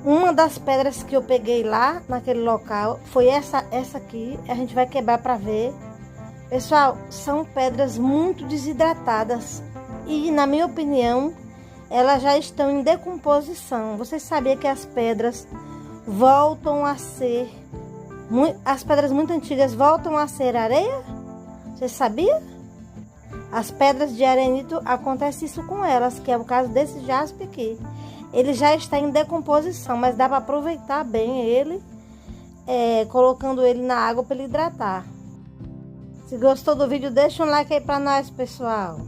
Uma das pedras que eu peguei lá naquele local foi essa aqui. A gente vai quebrar para ver. Pessoal, são pedras muito desidratadas e, na minha opinião, elas já estão em decomposição. Você sabia que as pedras voltam a ser, as pedras muito antigas voltam a ser areia? Você sabia? As pedras de arenito, acontece isso com elas, que é o caso desse jaspe aqui. Ele já está em decomposição, mas dá para aproveitar bem ele, colocando ele na água para ele hidratar. Se gostou do vídeo, deixa um like aí para nós, pessoal.